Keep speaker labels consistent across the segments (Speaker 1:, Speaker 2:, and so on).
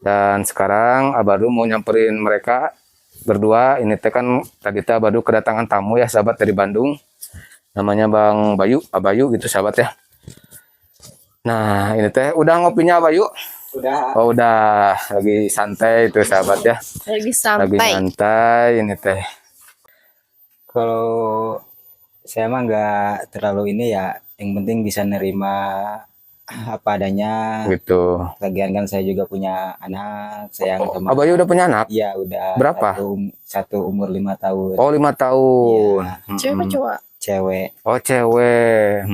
Speaker 1: Dan sekarang Abadu mau nyamperin mereka berdua. Ini teh kan tadi teh Abadu kedatangan tamu ya sahabat dari Bandung. Namanya Bang Bayu, Abayu gitu sahabat ya. Nah ini teh udah ngopinya Bayu?
Speaker 2: Udah.
Speaker 1: Oh udah, lagi santai itu sahabat ya.
Speaker 3: Lagi santai.
Speaker 1: Lagi santai ini teh.
Speaker 2: Kalau saya mah nggak terlalu ini ya, yang penting bisa nerima apa adanya
Speaker 1: Gitu.
Speaker 2: lagian kan saya juga punya anak, saya yang teman.
Speaker 1: Abayu udah punya anak?
Speaker 2: Iya udah.
Speaker 1: Berapa?
Speaker 2: Satu umur 5 tahun.
Speaker 1: Oh 5 tahun.
Speaker 2: Iya.
Speaker 3: Cewek apa cowok?
Speaker 2: Cewek.
Speaker 1: Oh cewek.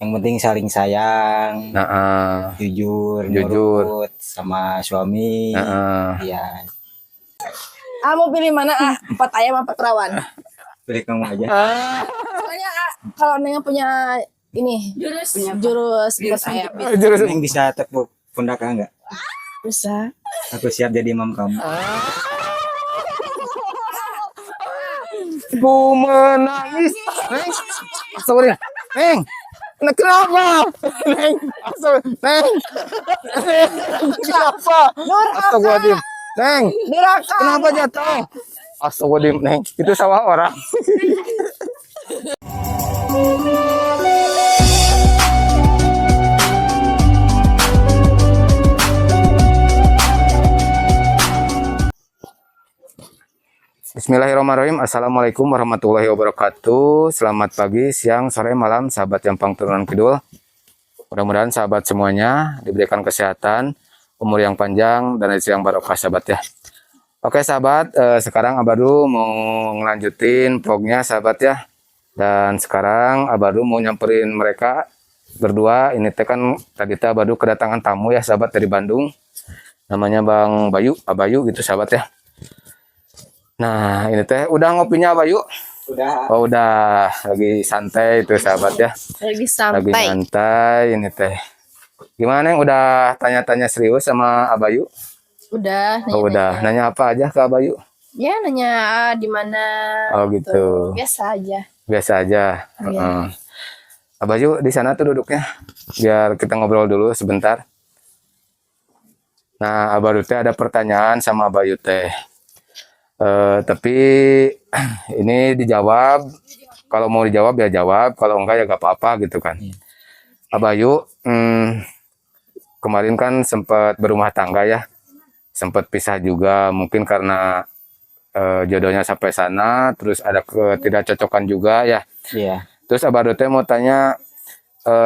Speaker 2: Yang penting saling sayang,
Speaker 1: Nah,
Speaker 2: jujur,
Speaker 1: Jujur.
Speaker 2: nurut sama suami. Iya.
Speaker 3: Mau pilih mana? Empat ayam apa perawan?
Speaker 2: Pilih kamu aja.
Speaker 3: Soalnya kalau Neng punya ini jurus empat ayam.
Speaker 1: jurus
Speaker 2: Yang bisa tepuk pundak enggak?
Speaker 3: Bisa.
Speaker 2: Aku siap jadi imam kamu.
Speaker 1: Ku menangis. Neng. Sorry. Neng. Nah, kenapa? Neng. Neng. Kenapa? Astagfirullahaladzim. Neng.
Speaker 3: Durhaka.
Speaker 1: Kenapa jatuh? Astagfirullahaladzim, Neng. Itu sawah orang. Bismillahirrahmanirrahim. Assalamualaikum warahmatullahi wabarakatuh. Selamat pagi, siang, sore, malam, sahabat Jampang Turunan Kidul. Mudah-mudahan sahabat semuanya diberikan kesehatan, umur yang panjang, dan rezeki yang barokah sahabat ya. Oke sahabat, sekarang Abadu mau ngelanjutin vlognya sahabat ya. Dan sekarang Abadu mau nyamperin mereka berdua. Ini teh kan tadi teh Abadu kedatangan tamu ya sahabat dari Bandung. Namanya Bang Bayu, Abayu gitu sahabat ya. Nah ini teh udah ngopinya Bayu?
Speaker 2: Udah.
Speaker 1: Oh udah, lagi santai itu sahabat ya.
Speaker 3: Lagi
Speaker 1: Lagi
Speaker 3: santai.
Speaker 1: santai ini teh. Gimana yang udah tanya-tanya serius sama Abayu?
Speaker 3: Udah.
Speaker 1: Oh udah, nanya apa aja ke Abayu?
Speaker 3: Ya nanya di mana.
Speaker 1: Oh gitu.
Speaker 3: Biasa aja.
Speaker 1: Biasa aja.
Speaker 3: Iya.
Speaker 1: Abayu di sana tuh duduknya, biar kita ngobrol dulu sebentar. Nah Abayu teh ada pertanyaan sama Abayu teh. Tapi ini dijawab, kalau mau dijawab ya jawab, kalau enggak ya gak apa-apa gitu kan. Abayu kemarin kan sempat berumah tangga ya, sempat pisah juga mungkin karena jodohnya sampai sana, terus ada ketidakcocokan juga ya.
Speaker 2: Iya.
Speaker 1: Terus Abayu teh mau tanya,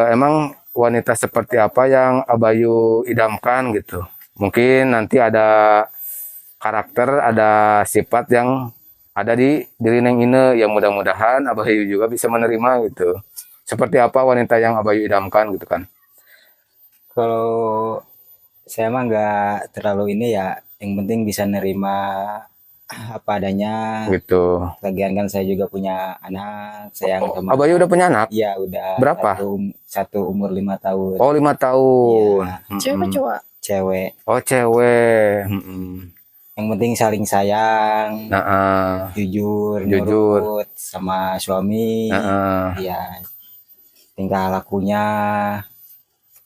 Speaker 1: emang wanita seperti apa yang Abayu idamkan gitu? Mungkin nanti ada karakter, ada sifat yang ada di diri Neng Ine yang mudah-mudahan Abayu juga bisa menerima gitu. Seperti apa wanita yang Abayu idamkan gitu kan?
Speaker 2: Kalau saya mah nggak terlalu ini ya, yang penting bisa nerima apa adanya.
Speaker 1: Gitu.
Speaker 2: Lagian kan saya juga punya anak, saya yang teman.
Speaker 1: Abayu udah punya anak?
Speaker 2: Iya udah.
Speaker 1: Berapa?
Speaker 2: Satu umur 5 tahun.
Speaker 1: Oh 5 tahun.
Speaker 2: Iya.
Speaker 3: Cewek apa cowok?
Speaker 2: Cewek.
Speaker 1: Oh cewek.
Speaker 2: Yang penting saling sayang,
Speaker 1: Nah,
Speaker 2: jujur,
Speaker 1: Jujur.
Speaker 2: nurut sama suami. Iya. Tingkah lakunya.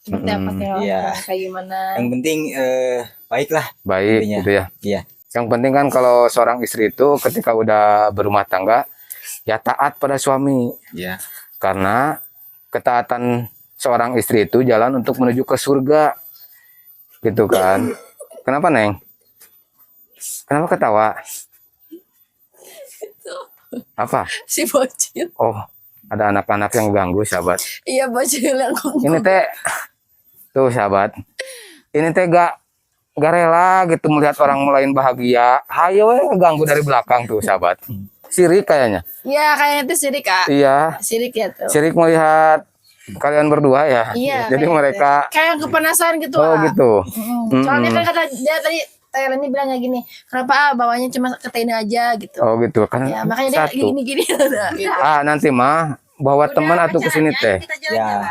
Speaker 3: Seperti apa sih?
Speaker 2: Iya.
Speaker 3: Kayak gimana?
Speaker 2: Yang penting baiklah.
Speaker 1: baik
Speaker 2: Intinya.
Speaker 1: gitu ya.
Speaker 2: Iya.
Speaker 1: Yang penting kan kalau seorang istri itu ketika udah berumah tangga ya taat pada suami.
Speaker 2: Iya.
Speaker 1: Karena ketaatan seorang istri itu jalan untuk menuju ke surga. Gitu kan. Kenapa, Neng? Kenapa ketawa? Apa?
Speaker 3: Si bocil.
Speaker 1: Oh, ada anak-anak yang ganggu, sahabat.
Speaker 3: Iya bocil yang
Speaker 1: Ini teh, tuh sahabat. Ini teh gak rela gitu melihat orang lain bahagia. Hayo ngeganggu dari belakang tuh, sahabat. Sirik kayaknya.
Speaker 3: Iya kayaknya itu sirik kak.
Speaker 1: Iya,
Speaker 3: Sirik ya tuh.
Speaker 1: sirik melihat kalian berdua ya.
Speaker 3: Iya.
Speaker 1: Jadi
Speaker 3: kayak
Speaker 1: mereka,
Speaker 3: gitu. Kayak kepenasaran gitu.
Speaker 1: oh
Speaker 3: ah.
Speaker 1: gitu.
Speaker 3: Soalnya kan kata dia tadi Thailand ini bilangnya gini, kenapa bawanya cuma ke ini aja gitu.
Speaker 1: Oh gitu kan.
Speaker 3: Ya makanya dia
Speaker 1: Satu.
Speaker 3: gini-gini. Gitu.
Speaker 1: Nanti mah bawa teman atau ke sini teh.
Speaker 2: Ya.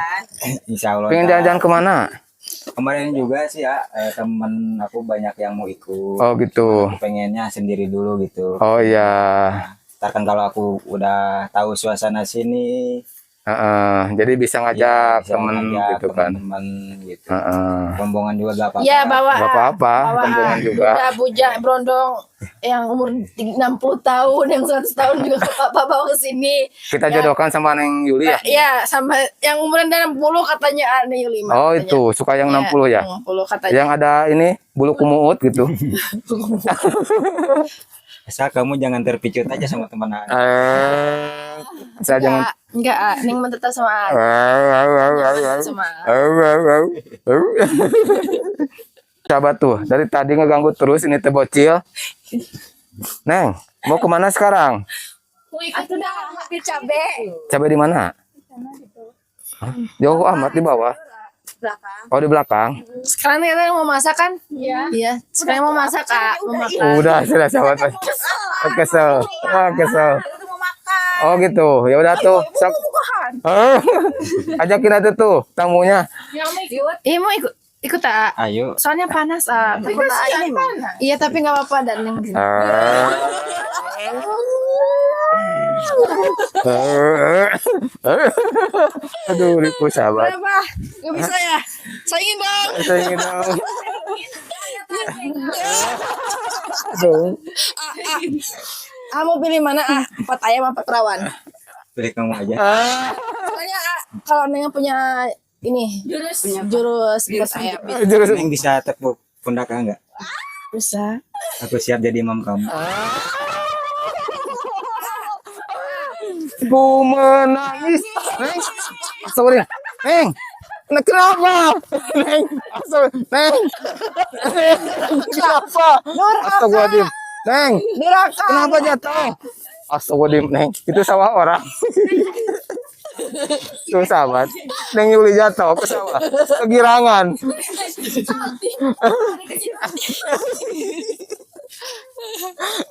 Speaker 2: Insya Allah.
Speaker 1: Pengen jalan-jalan kemana?
Speaker 2: Kemarin juga sih ya, temen aku banyak yang mau ikut.
Speaker 1: Oh gitu.
Speaker 2: Aku pengennya sendiri dulu gitu.
Speaker 1: Oh iya.
Speaker 2: Ntar kan kalau aku udah tahu suasana sini,
Speaker 1: Jadi bisa ngajak temen gitu kan.
Speaker 2: teman gitu.
Speaker 1: Heeh.
Speaker 2: Rombongan juga gak apa-apa.
Speaker 3: Iya bawa.
Speaker 1: Gak apa-apa,
Speaker 3: Bawa
Speaker 1: rombongan juga.
Speaker 3: Udah bujang berondong yang umur 60 tahun, yang 100 tahun juga gak apa-apa bawa ke sini.
Speaker 1: Kita jodohkan sama Neng Yuli ya.
Speaker 3: Iya, sama yang umuran 60 katanya Ane Yuli. Mah,
Speaker 1: Oh
Speaker 3: katanya.
Speaker 1: itu suka yang 60 ya.
Speaker 3: 60 katanya.
Speaker 1: Yang ada ini bulu kumuut gitu.
Speaker 2: Asal kamu jangan terpicut aja sama teman Aan.
Speaker 1: Saya jangan.
Speaker 3: Enggak, Neng mau tetap sama Ane. Sama
Speaker 1: Sahabat tuh, dari tadi ngeganggu terus ini teh bocil. Neng, mau kemana sekarang?
Speaker 3: Aku udah makan cabe.
Speaker 1: Cabai di mana? Hah? Jauh amat di bawah.
Speaker 3: Belakang.
Speaker 1: Oh di belakang.
Speaker 3: Sekarang kita mau masak kan? Iya. Iya. Sekarang mau masak Kak, mau makan.
Speaker 1: Udah sudah sahabat. Kesel. Kesel. Oh gitu. Ya udah tuh. Sok. Ajakin aja tuh tamunya.
Speaker 3: Iya mau ikut tak?
Speaker 2: Ayo.
Speaker 3: Soalnya panas Ikut ini mah. Iya tapi nggak apa-apa dan yang
Speaker 1: Aduh, ribu sahabat.
Speaker 3: Kenapa? Gak bisa ya? Saingin dong.
Speaker 1: Saya ingin tahu. Aduh.
Speaker 3: Mau pilih mana? Empat ayam apa perawan?
Speaker 2: Pilih kamu aja.
Speaker 3: Soalnya kalau Neng punya ini jurus empat ayam.
Speaker 1: Jurus
Speaker 2: Neng bisa tepuk pundak enggak?
Speaker 3: Bisa.
Speaker 2: Aku siap jadi imam kamu.
Speaker 1: Ku menangis. Neng. Sorry. Neng. Nah, kenapa? Neng. Neng. Kenapa? Astagfirullahaladzim. Neng. Kenapa jatuh? Astagfirullahaladzim, Neng. Itu sawah orang. Tuh sahabat. Neng Yuli jatuh ke sawah. Kegirangan.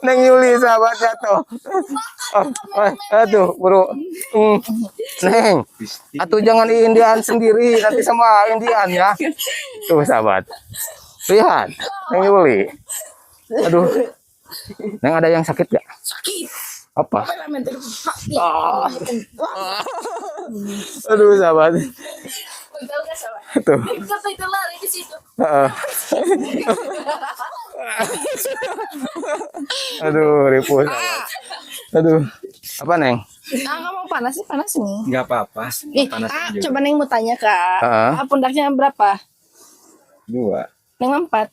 Speaker 1: Neng Yuli sahabat jatuh. Aduh, bro. Neng, atuh jangan Indian sendiri, nanti sama Indian ya. Tuh sahabat. Lihat, Neng Yuli. Aduh. Neng ada yang sakit gak?
Speaker 3: Sakit.
Speaker 1: Apa? Aduh sahabat. Tuh.
Speaker 3: Itu lari di situ.
Speaker 1: Aduh, ribu sahabat. Aduh. Apa Neng?
Speaker 3: Kamu panas sih panas nih.
Speaker 2: Enggak apa-apa. Panas juga.
Speaker 3: Coba Neng mau tanya Kak.
Speaker 1: Heeh.
Speaker 3: Pundaknya berapa?
Speaker 2: 2.
Speaker 3: Neng 4.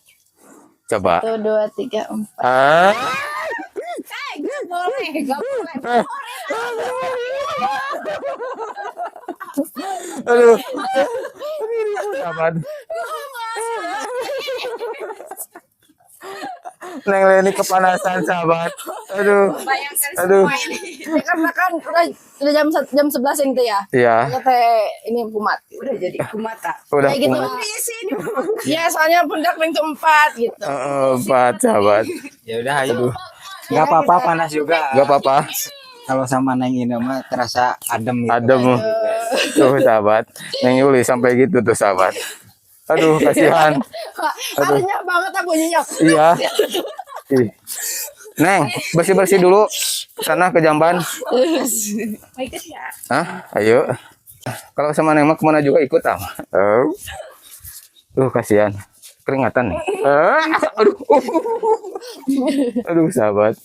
Speaker 1: Coba.
Speaker 3: 1, 2, 3, 4. Gak boleh, gak boleh.
Speaker 1: Aduh. Sahabat. Neng Leni kepanasan sahabat. Aduh.
Speaker 3: Bayangkan
Speaker 1: Aduh.
Speaker 3: semua ini. Karena kan udah jam 11 ini tuh ya.
Speaker 1: Iya.
Speaker 3: Kata ini kumat. Udah jadi kumat tak?
Speaker 1: Udah
Speaker 3: Kayak gitu. Iya, soalnya pundak Neng tuh 4 gitu.
Speaker 1: Empat sahabat.
Speaker 2: Ya udah ayo. Enggak apa-apa panas juga.
Speaker 1: Gak apa-apa.
Speaker 2: Kalau sama Neng ini mah terasa adem gitu.
Speaker 1: Adem. Tuh sahabat. Neng Yuli sampai gitu tuh sahabat. Aduh, kasihan.
Speaker 3: Harusnya banget aku bunyinya.
Speaker 1: Iya. Ih. Neng, bersih-bersih dulu. Sana ke jamban.
Speaker 3: Ikut ya.
Speaker 1: Hah? Ayo. Kalau sama Neng mah kemana juga ikut ah. Oh. Tuh kasihan. Keringatan nih. Aduh. Aduh, sahabat.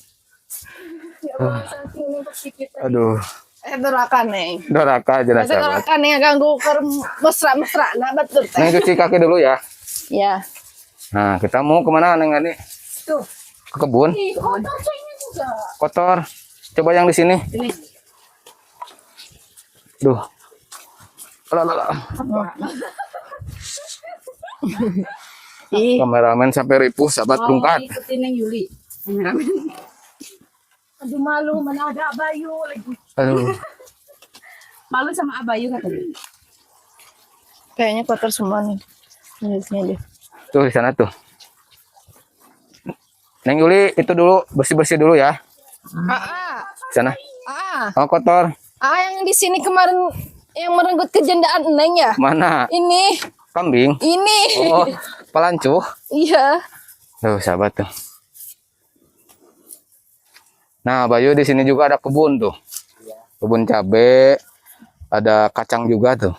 Speaker 1: Aduh.
Speaker 3: Doraka Neng.
Speaker 1: Doraka aja lah sahabat.
Speaker 3: Doraka Neng ganggu ke mesra-mesra. Nah betul teh.
Speaker 1: Neng cuci kaki dulu ya.
Speaker 3: Ya.
Speaker 1: Nah, kita mau kemana Neng Ani?
Speaker 3: Tuh.
Speaker 1: Ke kebun.
Speaker 3: Kotor kayaknya juga.
Speaker 1: Kotor. Coba yang di sini. Duh. Alah. Kameramen sampai ripuh, sahabat berungkat.
Speaker 3: Ikutin yang Yuli. Aduh malu, mana ada Abayu lagi.
Speaker 1: Aduh.
Speaker 3: Malu sama Abayu katanya. Kayaknya kotor semua nih. Sini deh.
Speaker 1: Tuh di sana tuh. Neng Yuli itu dulu bersih-bersih dulu ya. Di sana. Oh kotor.
Speaker 3: Yang di sini kemarin yang merenggut kejendaan Neng ya?
Speaker 1: Mana?
Speaker 3: Ini.
Speaker 1: Kambing.
Speaker 3: Ini.
Speaker 1: Oh, pelancuh.
Speaker 3: Iya.
Speaker 1: Tuh sahabat tuh. Nah, Bayu di sini juga ada kebun tuh. Kebun cabe. Ada kacang juga tuh.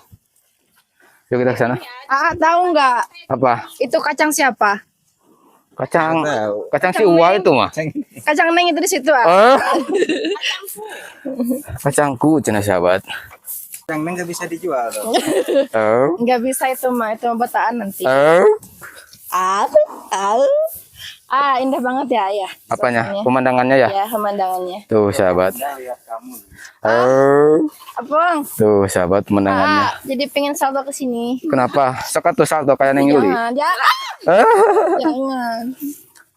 Speaker 1: Yuk kita ke sana.
Speaker 3: Tahu nggak?
Speaker 1: Apa?
Speaker 3: Itu kacang siapa?
Speaker 1: Kacang.
Speaker 2: Tahu.
Speaker 1: Kacang si Uwa itu mah.
Speaker 3: Kacang Neng itu di situ
Speaker 1: Kacangku cina sahabat.
Speaker 2: Yang nggak bisa dijual tuh.
Speaker 3: Nggak bisa itu mah bataan nanti. Indah banget ya.
Speaker 1: Apanya?
Speaker 3: Suasananya.
Speaker 1: Pemandangannya ya?
Speaker 3: Ya, pemandangannya.
Speaker 1: Tuh sahabat.
Speaker 2: Lihat kamu.
Speaker 3: Apa?
Speaker 1: Tuh sahabat pemandangannya.
Speaker 3: Jadi pengen salto ke sini.
Speaker 1: Kenapa? Sok tuh salto kayak Neng Yuli.
Speaker 3: Jangan.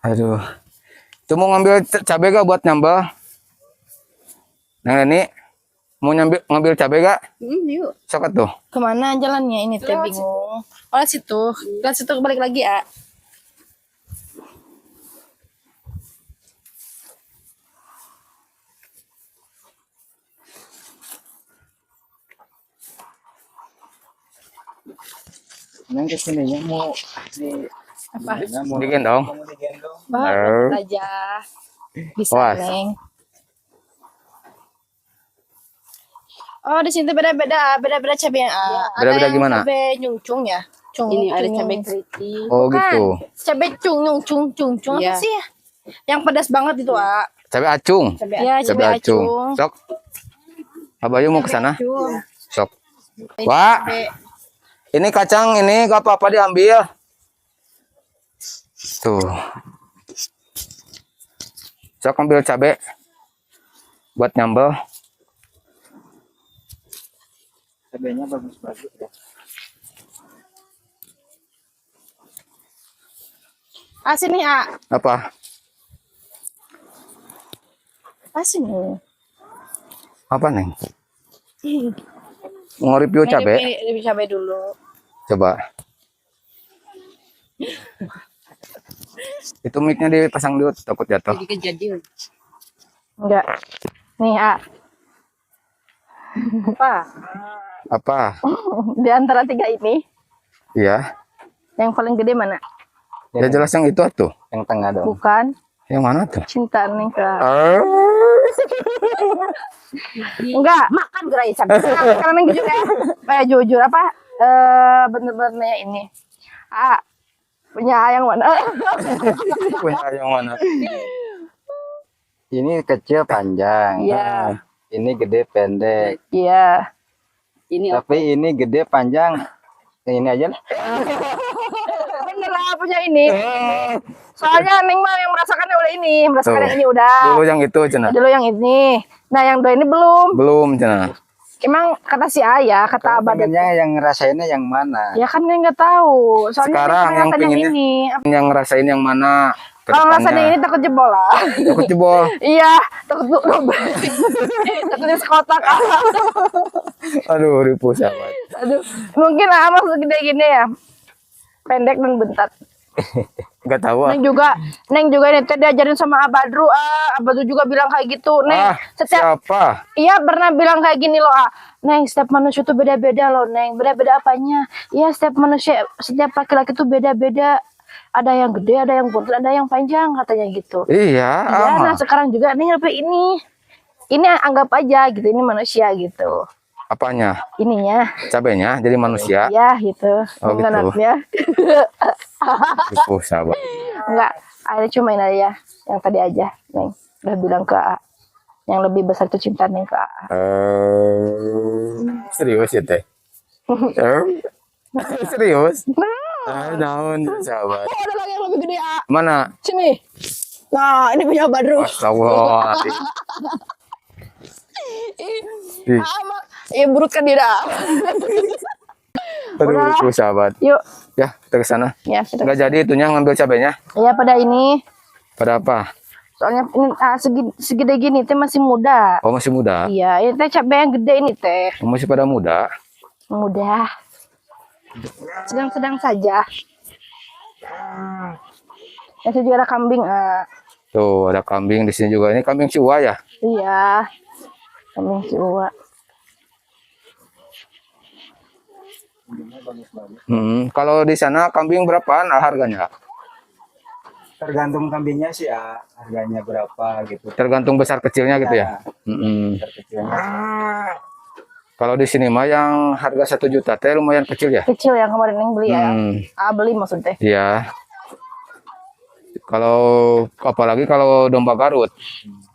Speaker 1: Aduh. Itu mau ngambil cabai gak buat nyambal? Neng Neni, mau ngambil cabai gak?
Speaker 3: Yuk.
Speaker 1: Sok tuh.
Speaker 3: Kemana jalannya ini? Teh bingung. Lewat situ. Lewat situ balik lagi ya.
Speaker 2: Neng kesininya mau di
Speaker 3: Apa?
Speaker 2: mau
Speaker 1: Digendong.
Speaker 2: mau digendong.
Speaker 3: Bawa aja. Bisa,
Speaker 1: Was.
Speaker 3: Neng. Oh, di sini tuh beda-beda cabai yang
Speaker 1: Beda-beda
Speaker 3: yang
Speaker 1: gimana?
Speaker 3: Cabai nyungcung ya.
Speaker 4: Ini ada cabai keriting.
Speaker 1: Oh
Speaker 3: Bukan.
Speaker 1: gitu.
Speaker 3: Cabai nyungcung. Apa
Speaker 4: Iya.
Speaker 3: sih ya? Yang pedas banget itu,
Speaker 1: Cabai acung.
Speaker 3: Ya,
Speaker 1: Cabai acung. Sok. Abayu mau ke sana?
Speaker 3: Acung.
Speaker 1: Sok. Wah. Ini kacang ini gak apa-apa diambil. Tuh. Sok ambil cabai buat nyambel.
Speaker 2: Cabainya bagus-bagus ya.
Speaker 3: Asin nih,
Speaker 1: Apa?
Speaker 3: Asin nih.
Speaker 1: Apa Neng? Mau review cabai?
Speaker 3: Review cabai dulu.
Speaker 1: Coba. Itu mic-nya dipasang dulu takut jatuh.
Speaker 4: Jadi kejadian.
Speaker 3: Enggak. Nih, Apa?
Speaker 1: Apa?
Speaker 3: Di antara tiga ini,
Speaker 1: Iya.
Speaker 3: yang paling gede mana?
Speaker 1: Ya jelas yang itu tuh.
Speaker 2: Yang tengah dong.
Speaker 3: Bukan.
Speaker 1: Yang mana tuh?
Speaker 3: Cinta nih Kak. Enggak, makan gerai sampai karena jujur ya. Jujur apa? Bener-bener ini. Punya yang mana?
Speaker 1: Punya yang mana?
Speaker 2: Ini kecil panjang.
Speaker 3: Iya.
Speaker 2: Ini gede pendek.
Speaker 3: Iya.
Speaker 4: Ini
Speaker 2: Tapi ini gede panjang. Ini aja lah.
Speaker 3: Bener lah punya ini. Soalnya Neng mah yang merasakannya udah ini, merasakan
Speaker 1: Tuh.
Speaker 3: yang ini udah.
Speaker 1: Dulu yang itu Cina.
Speaker 3: Dulu yang ini. Nah, yang dua ini belum.
Speaker 1: Belum Cina.
Speaker 3: Emang kata si Ayah, kata Abah.
Speaker 2: Pengennya yang ngerasainnya yang mana?
Speaker 3: Ya kan nggak tahu. Soalnya
Speaker 1: Sekarang
Speaker 3: Neng
Speaker 1: yang
Speaker 3: ngerasain
Speaker 1: pinginnya-
Speaker 3: ini.
Speaker 1: Yang ngerasain yang mana?
Speaker 3: Kalau ngerasain yang ini
Speaker 1: Kedepannya.
Speaker 3: takut jebol lah.
Speaker 1: Takut jebol.
Speaker 3: Iya, takut robek. Takutnya sekotak.
Speaker 1: Aduh, ribu sahabat.
Speaker 3: Aduh, mungkin Ama segede gini ya. Pendek dan bentat.
Speaker 1: Gak tahu ah.
Speaker 3: Neng juga nih teh diajarin sama Abadru. Abadru juga bilang kayak gitu. Neng, setiap
Speaker 1: Siapa?
Speaker 3: iya pernah bilang kayak gini loh. Neng, setiap manusia tuh beda-beda loh, Neng. Beda-beda apanya? Iya, setiap manusia, setiap laki-laki tuh beda-beda. Ada yang gede, ada yang buntet, ada yang panjang katanya gitu.
Speaker 1: Iya,
Speaker 3: Iya,
Speaker 1: ama.
Speaker 3: nah sekarang juga Neng lebih ini. Ini anggap aja gitu, ini manusia gitu.
Speaker 1: Apanya?
Speaker 3: Ininya,
Speaker 1: Cabainya jadi manusia.
Speaker 3: ya gitu.
Speaker 1: Oh, gitu.
Speaker 3: Anaknya.
Speaker 1: Ribu sahabat.
Speaker 3: Enggak, ada cumain aja yang tadi aja, Neng. Udah bilang ke A. Yang lebih besar itu cinta Neng ke A.
Speaker 1: Serius ya teh? Serius? Naon sahabat.
Speaker 3: Oh, ada lagi yang lebih gede A.
Speaker 1: Mana?
Speaker 3: Sini. Nah, ini punya Badru.
Speaker 1: Astagfirullahaladzim. Ih,
Speaker 3: Iya, buruk kan dia.
Speaker 1: aduh,
Speaker 3: Udah.
Speaker 1: ribu sahabat.
Speaker 3: Yuk.
Speaker 1: Ya, kita ke sana.
Speaker 3: Ya, kita.
Speaker 1: Nggak jadi itunya ngambil cabainya.
Speaker 3: Ya pada ini.
Speaker 1: Pada apa?
Speaker 3: Soalnya ini segede gini teh masih muda.
Speaker 1: Oh, masih muda.
Speaker 3: Iya, ini teh cabai yang gede ini teh.
Speaker 1: Oh, masih pada muda.
Speaker 3: Muda. Sedang-sedang saja. Ya, saya juga ada kambing.
Speaker 1: Tuh, ada kambing di sini juga. Ini kambing Ciwa ya?
Speaker 3: Iya. Kambing si Uwa.
Speaker 1: Kalau di sana kambing berapaan harganya?
Speaker 2: Tergantung kambingnya sih ya, harganya berapa gitu.
Speaker 1: Tergantung besar kecilnya gitu ya?
Speaker 2: Besar kecilnya.
Speaker 1: Kalau di sini mah yang harga 1 juta teh lumayan kecil ya.
Speaker 3: Kecil yang kemarin Neng beli ya.
Speaker 1: Hmm,
Speaker 3: Beli maksudnya.
Speaker 1: iya. Kalau apalagi kalau domba Garut.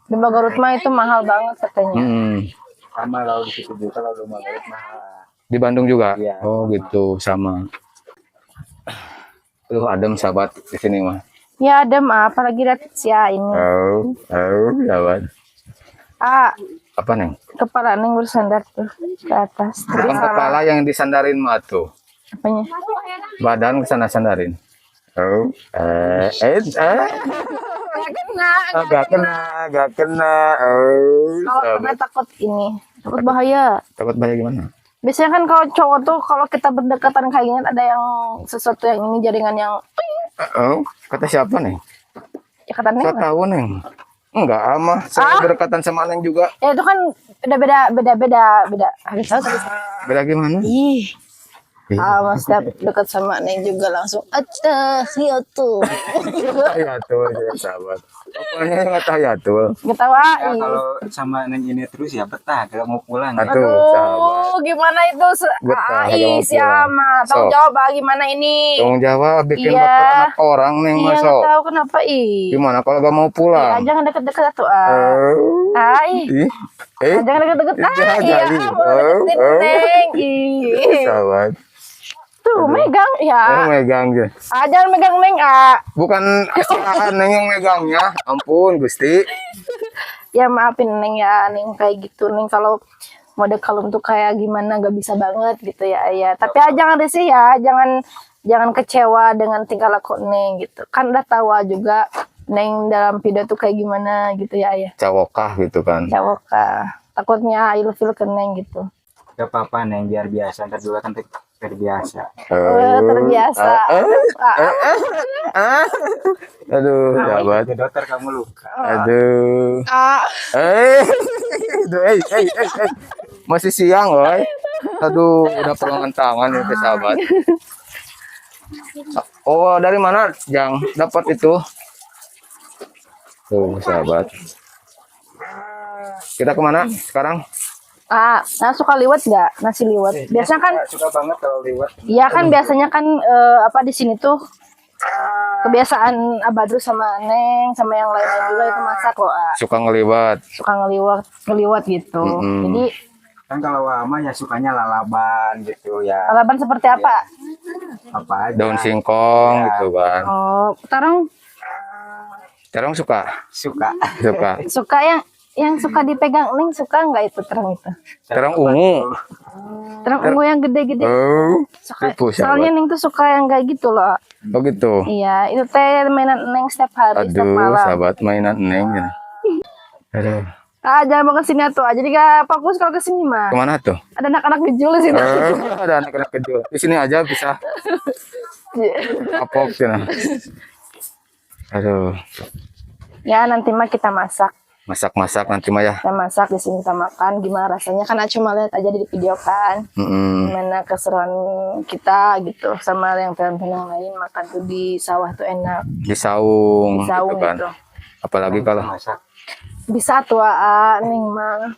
Speaker 3: Domba Garut mah itu mahal banget katanya.
Speaker 2: Sama kalau di situ juga kalau rumah Garut mahal.
Speaker 1: Di Bandung juga.
Speaker 2: Iya.
Speaker 1: Oh gitu sama. Aduh adem sahabat di sini mah.
Speaker 3: Ya ada mah, apalagi lihat ya ini.
Speaker 1: Oh, sahabat. Apa Neng?
Speaker 3: Kepala Neng bersandar tuh ke atas.
Speaker 1: Bukan kepala yang disandarin mah tuh.
Speaker 3: Apanya?
Speaker 1: Badan kesana sandarin. Oh, Gak kena. Oh,
Speaker 3: Kalau kena takut ini, takut bahaya.
Speaker 1: takut bahaya gimana?
Speaker 3: Biasanya kan kalau cowok tuh kalau kita berdekatan kayak gini ada yang sesuatu yang ini jaringan yang
Speaker 1: Oh, kata siapa nih?
Speaker 3: ya kata Neng.
Speaker 1: Saya
Speaker 3: lah.
Speaker 1: tahu Neng. Enggak ama, saya berdekatan sama Neng juga.
Speaker 3: Ya itu kan beda. Harus tahu tapi.
Speaker 1: Beda gimana?
Speaker 3: Ih. Mas setiap dekat sama Neng juga langsung lihat tuh.
Speaker 1: Ya tuh, ya sahabat. Pokoknya nggak tahu ya tuh.
Speaker 3: Ketawa.
Speaker 2: Ya, kalau sama Neng ini terus ya betah kalau mau pulang. Ya.
Speaker 1: Aduh, sahabat.
Speaker 3: Gimana itu?
Speaker 1: Betah, kalau mau
Speaker 3: Siapa? Tanggung
Speaker 1: Sok.
Speaker 3: jawab gimana ini?
Speaker 1: Tanggung jawab bikin
Speaker 3: Iya.
Speaker 1: baper anak orang Neng
Speaker 3: Iya,
Speaker 1: masuk.
Speaker 3: nggak tahu kenapa
Speaker 1: Gimana kalau gak mau
Speaker 3: Ya,
Speaker 1: pulang?
Speaker 3: jangan deket-deket tuh.
Speaker 1: Oh,
Speaker 3: Ih. Jangan deket-deket.
Speaker 1: Jangan
Speaker 3: Iya,
Speaker 1: jadi.
Speaker 3: mau deketin Neng. Ih.
Speaker 1: sahabat.
Speaker 3: Tuh, megang
Speaker 1: Oh,
Speaker 3: ya.
Speaker 1: megang ya.
Speaker 3: Jangan megang Neng.
Speaker 1: Bukan kesalahan Neng yang megangnya. Ampun, Gusti.
Speaker 3: Ya maafin Neng ya, Neng kayak gitu. Neng kalau mode kalung tuh kayak gimana gak bisa banget gitu ya Ayah. Tapi jangan risih ya, jangan kecewa dengan tingkah laku Neng gitu. Kan udah tahu juga Neng dalam video tuh kayak gimana gitu ya Ayah.
Speaker 1: Cawokah gitu kan.
Speaker 3: Jawab takutnya ilfil ke Neng gitu.
Speaker 2: Gak apa-apa Neng biar biasa. Ntar juga kan terbiasa.
Speaker 3: Terbiasa.
Speaker 1: Aduh, sahabat.
Speaker 2: Ke dokter kamu luka.
Speaker 1: Aduh. Aduh, masih siang, woy. Aduh, udah perlengan tangan nih, sahabat. Oh, dari mana, Jang? Dapat itu? Tuh, sahabat. Kita kemana sekarang?
Speaker 3: Nah suka liwet nggak? Nasi liwet. Biasanya kan,
Speaker 2: Suka banget kalau liwat.
Speaker 3: iya kan biasanya kan apa di sini tuh kebiasaan Abadru sama Neng sama yang lain-lain juga itu masak loh.
Speaker 1: Suka ngeliwat.
Speaker 3: Suka ngeliwat gitu. Jadi
Speaker 2: Kan kalau lama ya sukanya lalaban gitu ya.
Speaker 3: lalaban seperti apa?
Speaker 2: Apa aja.
Speaker 1: Daun singkong gitu kan.
Speaker 3: Oh, tarung
Speaker 1: Terong suka?
Speaker 2: Suka.
Speaker 1: Suka.
Speaker 3: suka yang suka dipegang Neng suka nggak itu terang itu?
Speaker 1: Terong ungu.
Speaker 3: Terang ungu yang gede-gede.
Speaker 1: Oh,
Speaker 3: Suka,
Speaker 1: tipu,
Speaker 3: soalnya
Speaker 1: sahabat.
Speaker 3: Neng tuh suka yang kayak gitu loh.
Speaker 1: Oh gitu.
Speaker 3: Iya, itu teh mainan Neng setiap hari, setiap
Speaker 1: Aduh,
Speaker 3: malam.
Speaker 1: sahabat mainan Neng. Aduh,
Speaker 3: Jangan mau kesini tuh. Jadi gak fokus kalau kesini mah.
Speaker 1: kemana tuh?
Speaker 3: Ada anak-anak ngejul di sini.
Speaker 1: Ada anak-anak kecil. Di sini aja bisa. Kapok cina. Aduh,
Speaker 3: Ya nanti mah kita masak.
Speaker 1: masak-masak nanti mah ya.
Speaker 3: Kita masak di sini kita makan. Gimana rasanya? Karena cuma lihat aja di video kan. Gimana keseruan kita gitu sama yang film-film yang lain makan tuh di sawah tuh enak.
Speaker 1: Di saung,
Speaker 3: Di saung
Speaker 1: gitu kan.
Speaker 3: gitu.
Speaker 1: Apalagi kalau
Speaker 2: Masak.
Speaker 3: Bisa tuh Neng mah.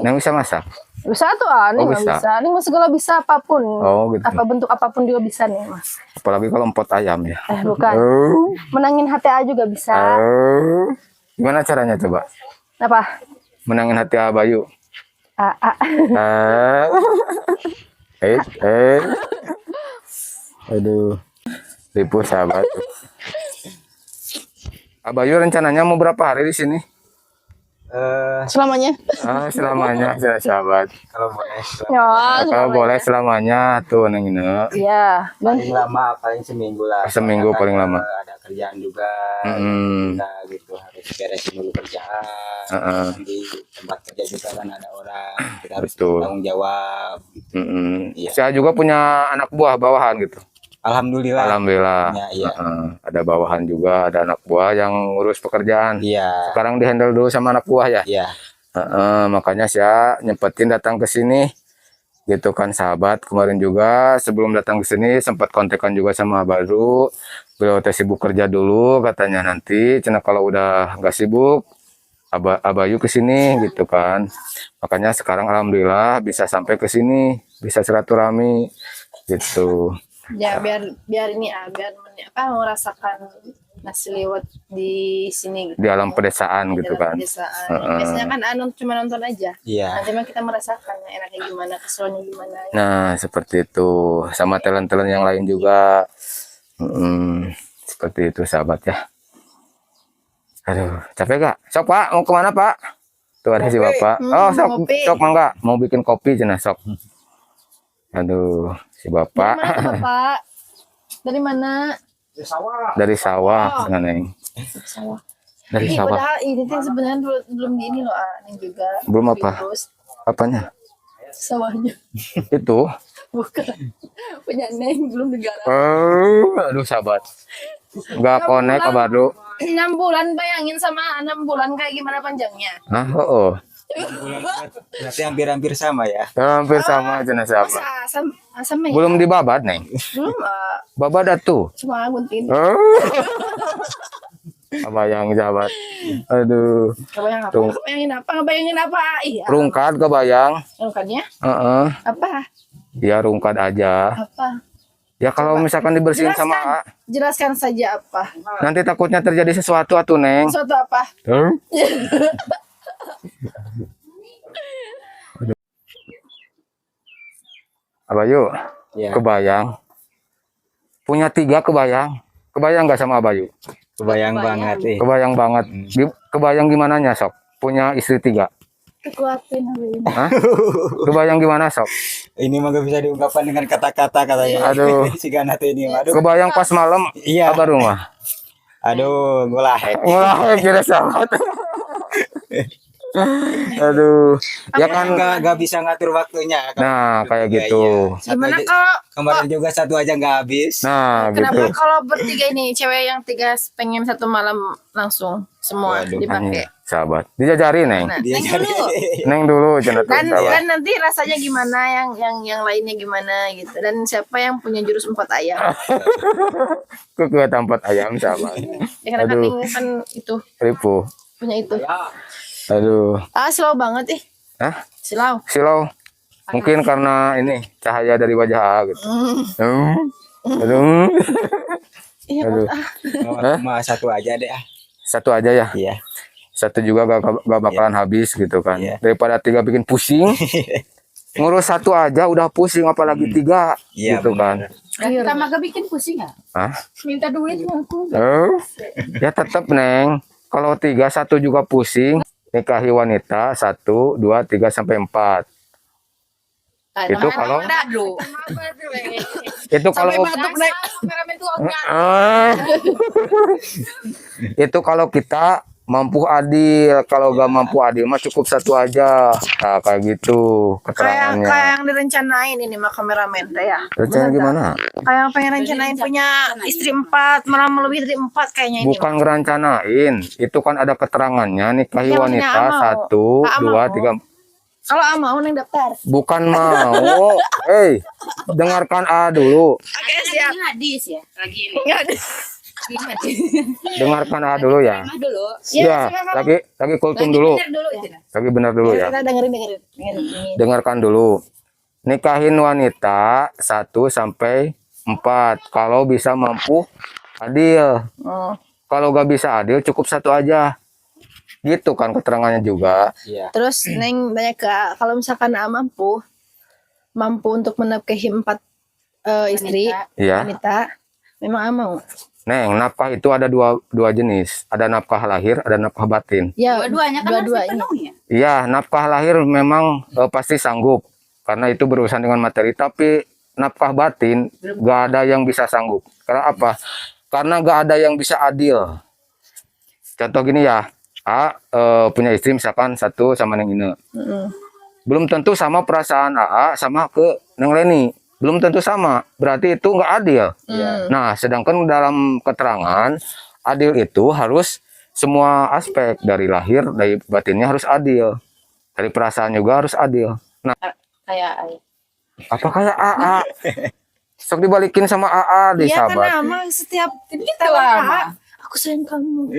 Speaker 1: Neng bisa masak.
Speaker 3: Bisa tuh Neng
Speaker 1: Oh,
Speaker 3: mah
Speaker 1: bisa.
Speaker 3: bisa. Neng mah segala bisa apapun.
Speaker 1: Oh, gitu.
Speaker 3: Apa bentuk apapun juga bisa nih mah.
Speaker 1: Apalagi kalau empot ayam ya.
Speaker 3: Bukan.
Speaker 1: Oh,
Speaker 3: Menangin HTA juga bisa.
Speaker 1: oh. Gimana caranya coba?
Speaker 3: Apa?
Speaker 1: Menangin hati Abayu.
Speaker 3: Ah.
Speaker 1: Ah. Aduh. Tipu sahabat. Abayu rencananya mau berapa hari di sini?
Speaker 3: Selamanya.
Speaker 1: Selamanya sahabat.
Speaker 2: Kalau boleh.
Speaker 3: Ya,
Speaker 1: Kalau boleh selamanya tuh Neng Ine.
Speaker 3: Iya. Dan
Speaker 2: Paling lama paling seminggu lah.
Speaker 1: Seminggu
Speaker 2: Soalnya
Speaker 1: paling
Speaker 2: kan,
Speaker 1: lama.
Speaker 2: Ada kerjaan juga.
Speaker 1: Mm-mm.
Speaker 2: Kita gitu harus beresin dulu kerjaan. Di tempat kerja juga kan ada orang. Kita harus
Speaker 1: Betul.
Speaker 2: tanggung jawab. Iya.
Speaker 1: Saya juga punya anak buah bawahan gitu.
Speaker 2: Alhamdulillah.
Speaker 1: Alhamdulillah.
Speaker 2: Iya.
Speaker 1: Ada bawahan juga, ada anak buah yang ngurus pekerjaan.
Speaker 2: Iya.
Speaker 1: Sekarang dihandle dulu sama anak buah ya.
Speaker 2: Iya.
Speaker 1: Makanya saya nyempetin datang ke sini. Gitu kan sahabat. Kemarin juga sebelum datang ke sini sempat kontekan juga sama Baru. Beliau teh sibuk kerja dulu katanya nanti. Cina kalau udah nggak sibuk Abayu ke sini gitu kan. Makanya sekarang alhamdulillah bisa sampai ke sini, bisa silaturahmi gitu.
Speaker 3: Ya biar ini biar merasakan nasi liwet di sini gitu.
Speaker 1: Di alam pedesaan gitu
Speaker 3: Dalam
Speaker 1: kan.
Speaker 3: pedesaan.
Speaker 1: Heeh.
Speaker 3: Biasanya kan cuma nonton aja.
Speaker 2: Iya.
Speaker 3: Nanti mah kita merasakan enaknya gimana, keseruannya gimana.
Speaker 1: Nah, seperti itu. Sama talent-talent yang lain juga. Seperti itu sahabat ya. Aduh, capek gak? Sok Pak, mau kemana Pak? Tuh ada si Bapak. Oh, sok,
Speaker 3: ngopi.
Speaker 1: sok mangga. Mau bikin kopi cenah sok. Aduh, si Bapak.
Speaker 3: Dari mana tuh, Pak? Dari mana?
Speaker 1: Dari sawah, Neng.
Speaker 3: Sawah.
Speaker 1: Dari
Speaker 3: Ih,
Speaker 1: sawah.
Speaker 3: padahal ini tuh sebenarnya belum di ini loh, Neng juga.
Speaker 1: Belum apa?
Speaker 3: Virus
Speaker 1: Apanya?
Speaker 3: sawahnya.
Speaker 1: Itu.
Speaker 3: Bukan. Punya Neng belum digarap.
Speaker 1: Aduh sahabat. Gak connect kabar lu.
Speaker 3: 6 bulan bayangin sama 6 bulan kayak gimana panjangnya.
Speaker 1: Nah, oh.
Speaker 2: Berarti hampir-hampir sama ya.
Speaker 1: Hampir sama cenah sahabat.
Speaker 3: Asam ya?
Speaker 1: Belum dibabat, Neng.
Speaker 3: Belum,
Speaker 1: Babat atuh.
Speaker 3: cuma gunting.
Speaker 1: Kebayang sahabat. Aduh.
Speaker 3: Kebayang apa?
Speaker 1: Tung.
Speaker 3: Ngebayangin apa? Iya.
Speaker 1: Rungkat kebayang.
Speaker 3: Rungkatnya
Speaker 1: Heeh.
Speaker 3: apa?
Speaker 1: Ya rungkat aja.
Speaker 3: Apa?
Speaker 1: Ya kalau misalkan dibersihin sama A,
Speaker 3: Jelaskan saja apa.
Speaker 1: nanti takutnya terjadi sesuatu atuh, Neng.
Speaker 3: Suatu apa?
Speaker 1: Abayu,
Speaker 2: Iya.
Speaker 1: kebayang. Punya 3 kebayang. Kebayang nggak sama Abayu?
Speaker 2: Kebayang banget
Speaker 1: Kebayang banget. Kebayang gimana nya sok? Punya istri 3.
Speaker 3: Kekuatin hari ini.
Speaker 1: Hah? Kebayang gimana sok?
Speaker 2: Ini mah gak bisa diungkapkan dengan kata-kata katanya.
Speaker 1: Aduh.
Speaker 2: Si Ganat ini. Aduh.
Speaker 1: Kebayang pas malam
Speaker 2: Iya.
Speaker 1: apa rumah?
Speaker 2: Aduh, ngulahek.
Speaker 1: Wah, kira sahabat. Aduh. Ya kan
Speaker 2: Gak bisa ngatur waktunya.
Speaker 1: nah kayak
Speaker 2: Iya,
Speaker 1: gitu.
Speaker 2: iya. Satu
Speaker 3: Gimana
Speaker 2: aja-
Speaker 3: kalau
Speaker 2: Kemarin juga satu aja nggak habis.
Speaker 1: Nah,
Speaker 3: kenapa
Speaker 1: gitu.
Speaker 3: kalau bertiga ini cewek yang 3 pengen satu malam langsung semua
Speaker 2: Waduh.
Speaker 3: dipakai?
Speaker 1: Sahabat. Dijajari, Neng.
Speaker 3: Nah,
Speaker 2: Dia
Speaker 3: Neng
Speaker 2: jadi
Speaker 3: dulu.
Speaker 1: Neng dulu cenah tuh,
Speaker 3: Dan
Speaker 1: sahabat.
Speaker 3: dan nanti rasanya gimana yang lainnya gimana gitu. Dan siapa yang punya jurus 4 ayam?
Speaker 1: Ke tempat ayam sahabat.
Speaker 3: Ya karena kan
Speaker 1: Aduh.
Speaker 3: Neng kan itu
Speaker 1: Ribu.
Speaker 3: punya itu.
Speaker 1: Aduh.
Speaker 3: Slow banget ih.
Speaker 1: Hah?
Speaker 3: Slow.
Speaker 1: Silau. Mungkin karena ini cahaya dari wajah A gitu. Aduh.
Speaker 3: Iya,
Speaker 1: Aduh.
Speaker 2: Cuma satu aja deh.
Speaker 1: Satu aja ya.
Speaker 2: Iya.
Speaker 1: Satu juga gak bakalan habis gitu kan.
Speaker 2: Iya.
Speaker 1: Daripada 3 bikin pusing. Ngurus satu aja udah pusing apalagi 3
Speaker 2: Iya,
Speaker 1: gitu kan.
Speaker 4: Kita mah gak bikin pusing ya?
Speaker 1: Hah?
Speaker 4: Minta duit aku.
Speaker 1: Ya tetap Neng. Kalau 3 1 juga pusing. Nikahi wanita 1 2 3 sampai 4. Itu kalau
Speaker 4: Aduh.
Speaker 1: itu kalau
Speaker 3: batuk naik.
Speaker 4: Kameramen tuh enggak.
Speaker 1: Itu kalau kita mampu adil, kalau gak mampu adil mah cukup 1 aja. Nah, kayak gitu
Speaker 3: Kayak
Speaker 1: keterangannya.
Speaker 3: yang direncanain ini mah kameramen teh ya.
Speaker 1: Rencana gimana?
Speaker 3: Kayak yang pengen rencanain punya istri 4, malah lebih dari 4 kayaknya ini.
Speaker 1: Bukan ngerencanain, itu kan ada keterangannya nikahi
Speaker 3: Ya, maksudnya
Speaker 1: wanita
Speaker 3: mau.
Speaker 1: 1 2
Speaker 3: mau.
Speaker 1: 3.
Speaker 3: Kalau mau neng daftar.
Speaker 1: Bukan mau. Dengarkan A dulu.
Speaker 3: Oke, siap.
Speaker 4: Ini hadis ya. Lagi ini.
Speaker 3: Enggak ada.
Speaker 4: Ini hadis.
Speaker 1: Dengarkan A dulu ya.
Speaker 4: Mah dulu.
Speaker 1: Ya, lagi kultum dulu.
Speaker 4: Bener dulu itu.
Speaker 1: Lagi benar dulu ya.
Speaker 3: Kita dengerin.
Speaker 1: Dengarkan dulu. Nikahin wanita 1 sampai 4. Kalau bisa mampu adil.
Speaker 3: Oh.
Speaker 1: Kalau gak bisa adil cukup 1 aja. Gitu kan keterangannya juga.
Speaker 2: Iya.
Speaker 3: Terus neng tanya ke A, kalau misalkan A mampu untuk menafkahi 4 istri
Speaker 1: Iya.
Speaker 3: wanita, memang A mau.
Speaker 1: Neng, nafkah itu ada dua jenis. Ada nafkah lahir, ada nafkah batin.
Speaker 3: Ya,
Speaker 4: Dua-duanya kan harus
Speaker 3: dua-duanya.
Speaker 4: dipenuhi ya.
Speaker 1: Iya, nafkah lahir memang pasti sanggup. Karena itu berurusan dengan materi. Tapi nafkah batin gak ada yang bisa sanggup. Karena apa? Karena gak ada yang bisa adil. Contoh gini ya. A punya istri misalkan 1 sama Neng Ine. Belum tentu sama perasaan AA sama ke Neng Leni. Belum tentu sama. Berarti itu nggak adil. Nah, sedangkan dalam keterangan adil itu harus semua aspek dari lahir, dari batinnya harus adil. Dari perasaan juga harus adil. Nah,
Speaker 4: Kayak
Speaker 1: apa kayak AA? Sok dibalikin sama AA di
Speaker 3: Iya,
Speaker 1: sahabat.
Speaker 3: karena emang setiap kita
Speaker 4: lah,
Speaker 3: A,
Speaker 4: Ma.
Speaker 3: aku Aku sayang kamu.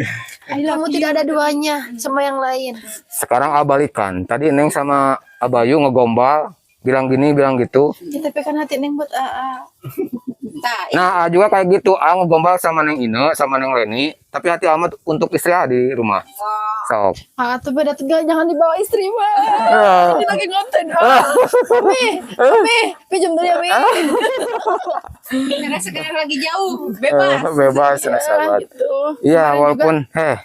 Speaker 3: Kamu tidak ada duanya sama yang lain.
Speaker 1: Sekarang balikan. Tadi Neng sama Abayu ngegombal, bilang gini, bilang gitu.
Speaker 3: Ya, tapi kan hati Neng buat AA.
Speaker 1: Nah, juga kayak gitu. Ngegombal sama Neng Ine, sama Neng Leni. Tapi hati amat untuk istri di rumah. Sok.
Speaker 3: Tuh beda tegal, jangan dibawa istri mah.
Speaker 1: Ah.
Speaker 3: Ini lagi ngonten. Mi, pinjam dulu ya Mi.
Speaker 4: Karena sekarang lagi jauh, bebas.
Speaker 1: Bebas, nah, sahabat.
Speaker 3: Gitu.
Speaker 1: Iya,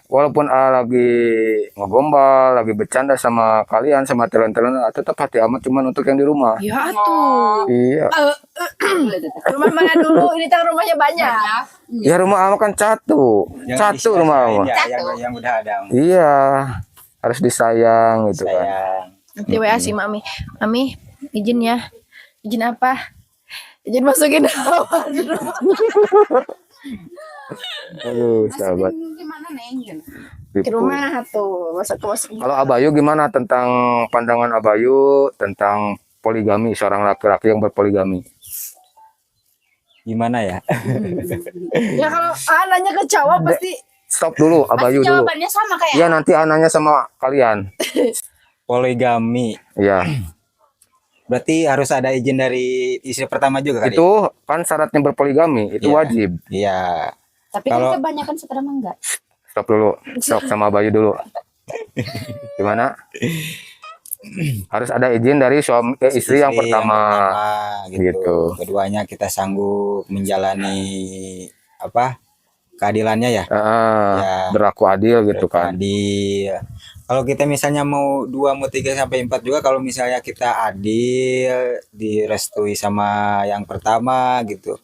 Speaker 1: walaupun lagi ngegombal, lagi bercanda sama kalian, sama telan-telan, tetap hati amat cuman untuk yang di rumah.
Speaker 3: Ya tuh.
Speaker 1: Iya.
Speaker 3: Rumah mana dulu? Ini kan rumahnya banyak.
Speaker 1: Ya rumah Ama kan satu. Satu rumah Ama.
Speaker 2: Ya, yang udah ada.
Speaker 1: Iya. Harus disayang gitu kan.
Speaker 2: Sayang.
Speaker 3: Nanti WA si Mami. Mami, izin ya. Izin apa? Izin masukin kamar.
Speaker 1: Aduh, sahabat.
Speaker 4: Gimana Neng?
Speaker 3: Di rumah tuh. Masuk.
Speaker 1: Kalau Abayu gimana tentang pandangan Abayu tentang poligami, seorang laki-laki yang berpoligami?
Speaker 2: Gimana ya?
Speaker 3: Ya kalau nanya ke cowok pasti
Speaker 1: Stop dulu, Abayu dulu.
Speaker 4: Jawabannya sama kayak
Speaker 1: Iya, nanti nanya sama kalian.
Speaker 2: Poligami.
Speaker 1: Iya.
Speaker 2: Berarti harus ada izin dari istri pertama juga kan?
Speaker 1: Itu kan syaratnya berpoligami, itu
Speaker 2: Iya.
Speaker 1: wajib.
Speaker 2: Iya.
Speaker 4: tapi
Speaker 2: Kalau-
Speaker 4: kan kebanyakan sekarang mah enggak.
Speaker 1: Stop dulu. Stop sama Abayu dulu. Gimana? Harus ada izin dari istri yang pertama. gitu.
Speaker 2: Keduanya kita sanggup menjalani apa? Keadilannya ya. Ya.
Speaker 1: Berlaku adil gitu kan.
Speaker 2: Adil. Kalau kita misalnya mau 2, mau 3 sampai 4 juga, kalau misalnya kita adil, direstui sama yang pertama gitu.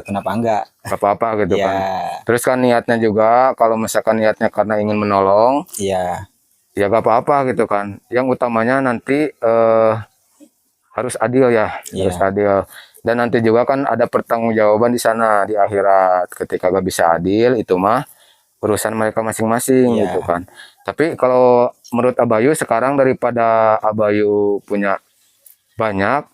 Speaker 2: Kenapa enggak?
Speaker 1: Gak apa-apa gitu
Speaker 2: Ya.
Speaker 1: kan. Terus kan niatnya juga, kalau misalkan niatnya karena ingin menolong,
Speaker 2: Iya.
Speaker 1: ya gak apa-apa gitu kan. Yang utamanya nanti harus adil ya,
Speaker 2: Iya.
Speaker 1: harus adil. Dan nanti juga kan ada pertanggungjawaban di sana di akhirat. Ketika gak bisa adil, itu mah urusan mereka masing-masing
Speaker 2: Iya.
Speaker 1: gitu kan. Tapi kalau menurut Abayu sekarang daripada Abayu punya banyak,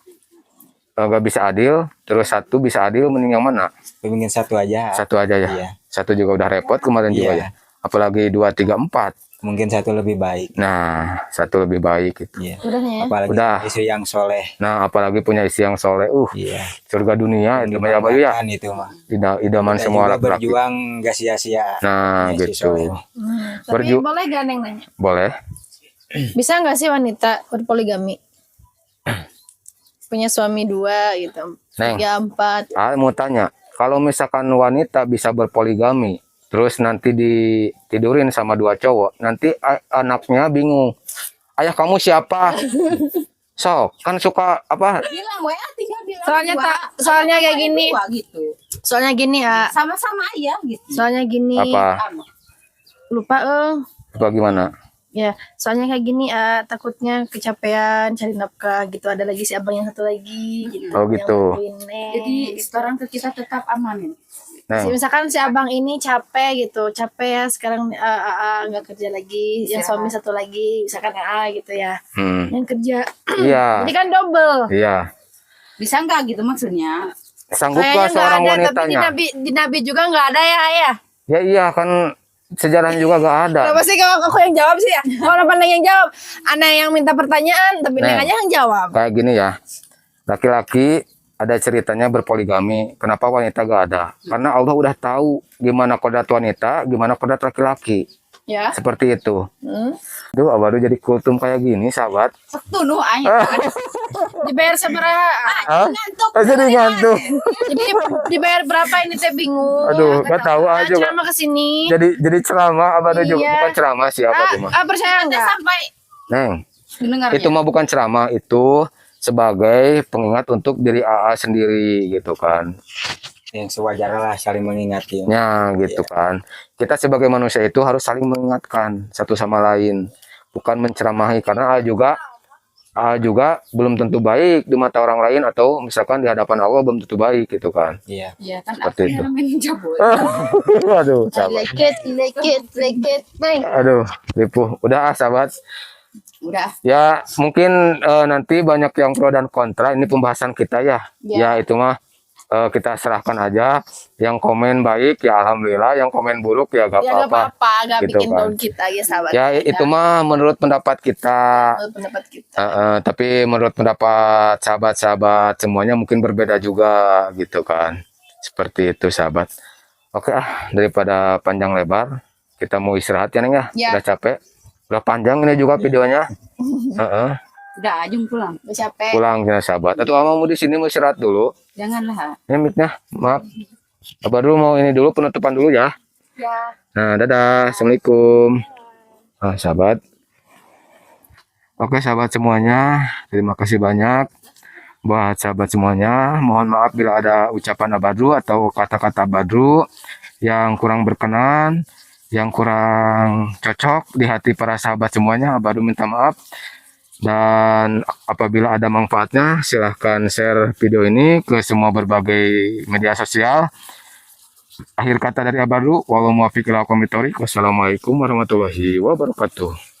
Speaker 1: gak bisa adil, terus satu bisa adil, mending yang mana?
Speaker 2: Mungkin satu aja.
Speaker 1: Satu aja ya.
Speaker 2: Iya.
Speaker 1: Satu juga udah repot kemarin juga
Speaker 2: Iya.
Speaker 1: ya. Apalagi 2, 3, 4.
Speaker 2: Mungkin satu lebih baik.
Speaker 1: Nah, satu lebih baik gitu.
Speaker 2: Iya.
Speaker 3: udah nih ya.
Speaker 2: Apalagi
Speaker 1: Udah.
Speaker 2: istri yang soleh.
Speaker 1: Nah, apalagi punya istri yang soleh.
Speaker 2: Iya.
Speaker 1: Surga dunia itu mah ya Abayu ya.
Speaker 2: Kan itu mah.
Speaker 1: Idaman
Speaker 2: Kita
Speaker 1: semua
Speaker 2: juga
Speaker 1: laki-laki.
Speaker 2: berjuang gak sia-sia.
Speaker 1: Nah,
Speaker 2: punya istri
Speaker 1: gitu.
Speaker 2: soleh.
Speaker 3: Tapi
Speaker 1: Berju-
Speaker 3: boleh gak Neng nanya?
Speaker 1: Boleh.
Speaker 3: Bisa nggak sih wanita berpoligami? Punya suami 2 gitu.
Speaker 1: Neng.
Speaker 3: 3, 4.
Speaker 1: Mau tanya, kalau misalkan wanita bisa berpoligami, terus nanti ditidurin sama 2 cowok, nanti anaknya bingung. Ayah kamu siapa? Sok, kan suka apa?
Speaker 4: Bilang WA tinggal bilang.
Speaker 3: Soalnya kayak gini.
Speaker 4: Dua, gitu.
Speaker 3: Soalnya gini ya.
Speaker 4: Sama-sama aja gitu.
Speaker 3: Soalnya gini.
Speaker 1: Apa?
Speaker 4: Sama.
Speaker 3: Lupa
Speaker 1: Apa gimana?
Speaker 3: Ya, soalnya kayak gini takutnya kecapean cari nafkah gitu. Ada lagi si abang yang satu lagi gitu.
Speaker 1: Oh,
Speaker 3: yang
Speaker 1: gitu.
Speaker 3: bantuin Neng.
Speaker 4: Jadi sekarang ke kita tetap aman.
Speaker 1: Neng,
Speaker 3: Misalkan si abang ini capek gitu, capek ya sekarang nggak kerja lagi, yang suami satu lagi, misalkan gitu ya, yang kerja,
Speaker 1: iya,
Speaker 3: jadi kan double.
Speaker 1: iya.
Speaker 4: Bisa enggak gitu maksudnya?
Speaker 1: Sanggupkah
Speaker 3: Kayaknya nggak
Speaker 1: seorang
Speaker 3: ada, tapi
Speaker 1: wanitanya?
Speaker 3: di Nabi juga nggak ada ya, ayah.
Speaker 1: Ya iya kan sejarahnya juga gak ada.
Speaker 3: Kenapa sih kalau aku yang jawab sih ya? Kalau Neng yang jawab, Ana yang minta pertanyaan, tapi Neng
Speaker 1: Neng.
Speaker 3: aja yang jawab.
Speaker 1: Kayak gini ya, laki-laki ada ceritanya berpoligami. Kenapa wanita gak ada? Karena Allah udah tahu gimana kodrat wanita, gimana kodrat laki-laki.
Speaker 3: Ya.
Speaker 1: Seperti itu.
Speaker 3: Hmm.
Speaker 1: Duh, baru jadi kultum kayak gini, sahabat.
Speaker 4: Sektu nu aing.
Speaker 3: Dibayar seberapa?
Speaker 1: Hah?
Speaker 4: Ngantuk.
Speaker 1: Jadi ngantuk.
Speaker 3: Jadi dibayar berapa ini teh bingung.
Speaker 1: Aduh, gak tahu aja. Kak.
Speaker 3: Ceramah kesini.
Speaker 1: Jadi ceramah, apa tuh juga
Speaker 3: Iya.
Speaker 1: bukan ceramah sih apa tuh mah.
Speaker 3: Percaya
Speaker 4: Udah
Speaker 3: enggak?
Speaker 4: sampai
Speaker 1: Neng,
Speaker 4: dengarnya.
Speaker 1: itu mah bukan ceramah, itu sebagai pengingat untuk diri AA sendiri gitu kan.
Speaker 2: Yang sewajarnya lah saling mengingati.
Speaker 1: Ya gitu kan. Kita sebagai manusia itu harus saling mengingatkan satu sama lain, bukan menceramahi, karena A juga belum tentu baik di mata orang lain, atau misalkan di hadapan Allah belum tentu baik gitu kan.
Speaker 2: Iya.
Speaker 4: Ya kan
Speaker 1: Seperti
Speaker 4: aku
Speaker 1: itu.
Speaker 4: yang main jabul.
Speaker 1: Aduh, sahabat.
Speaker 3: Like it, Neng.
Speaker 1: Aduh, Lipuh. Udah sahabat.
Speaker 4: Udah.
Speaker 1: Ya mungkin nanti banyak yang pro dan kontra. Ini pembahasan kita ya.
Speaker 3: Ya.
Speaker 1: Ya itu mah kita serahkan aja. Yang komen baik ya alhamdulillah, yang komen buruk ya gak
Speaker 4: Ya nggak
Speaker 1: apa-apa.
Speaker 4: apa-apa, nggak
Speaker 1: Gitu
Speaker 4: bikin
Speaker 1: kan.
Speaker 4: down kita ya sahabat.
Speaker 1: Ya itu mah menurut pendapat kita.
Speaker 4: Menurut pendapat kita.
Speaker 1: Tapi menurut pendapat sahabat-sahabat semuanya mungkin berbeda juga gitu kan. Seperti itu sahabat. Oke daripada panjang lebar, kita mau istirahat ya Neng ya.
Speaker 4: Ya.
Speaker 1: Udah capek. Udah panjang ini juga videonya.
Speaker 4: Udah ajung pulang. Udah capek.
Speaker 1: Pulang ya sahabat. Atau mau di sini mau istirahat dulu.
Speaker 4: Janganlah.
Speaker 1: Ini mic-nya, maaf. Baru mau ini dulu penutupan dulu ya.
Speaker 4: Ya.
Speaker 1: Nah, dadah. Assalamualaikum. Nah, sahabat. Oke, sahabat semuanya. Terima kasih banyak buat sahabat semuanya. Mohon maaf bila ada ucapan abadru atau kata-kata badru yang kurang berkenan, yang kurang cocok di hati para sahabat semuanya. Abadru minta maaf. Dan apabila ada manfaatnya, silahkan share video ini ke semua berbagai media sosial. Akhir kata dari Abadru, wassalamualaikum warahmatullahi wabarakatuh.